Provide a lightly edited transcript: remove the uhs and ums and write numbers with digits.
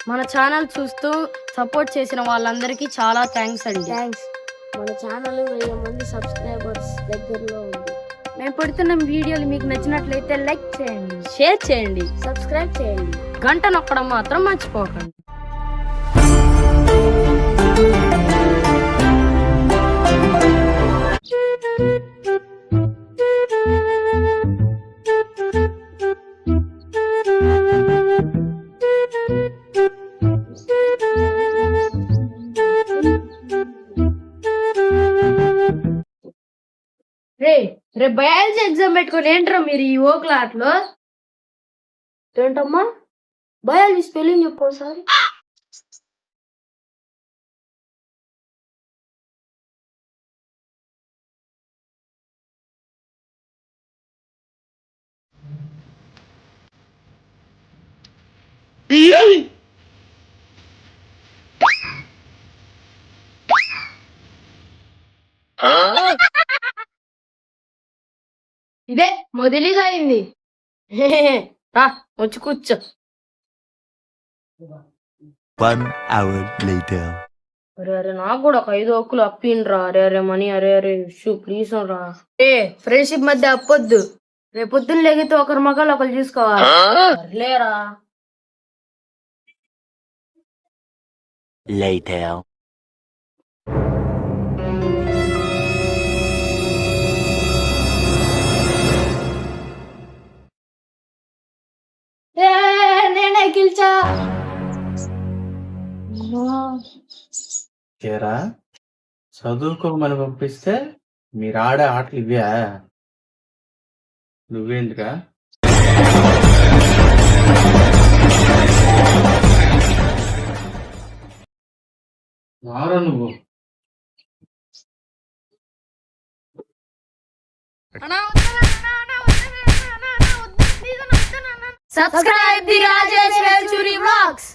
మన ఛానల్ చూస్తూ సపోర్ట్ చేసిన వాళ్ళందరికీ చాలా థ్యాంక్స్ అండి. థ్యాంక్స్. మన ఛానల్ 1000 మంది సబ్స్క్రైబర్స్ దగ్గరలో ఉంది. మేము పెడుతున్న వీడియోలు మీకు నచ్చినట్లయితే లైక్ చేయండి, షేర్ చేయండి, సబ్స్క్రైబ్ చేయండి, గంట నొక్కడం మాత్రం మర్చిపోకండి. రేపు బయాలజీ ఎగ్జామ్ పెట్టుకుని ఏంట్రా మీరు ఈ ఓ క్లాస్ లో? ఏంటమ్మా బయాలజీ స్పెల్లింగ్ చెప్పు ఒకసారి. ఇదే మొదలిసాయింది. రా వచ్చి కూర్చో. 1 hour later. అరే నాకు కూడా ఒక 5 ఒక్కులు అప్పిండ్రా. అరే మనీ, అరే ఇష్యూ ప్లీజ్ రా. ఫ్రెండ్షిప్ మధ్య అప్పొద్దు. రేపు పొద్దున్న లేగితే ఒకరి మగాళ్ళు ఒకరు చూసుకోవాలి. లేరా Later. నేనే గెలిచా. చేరా చదువుకోమని పంపిస్తే మీరు ఆడే ఆటలు ఇవే. నువ్వేందుకా మారా నువ్వు? Subscribe the Rajesh Velchuri Vlogs.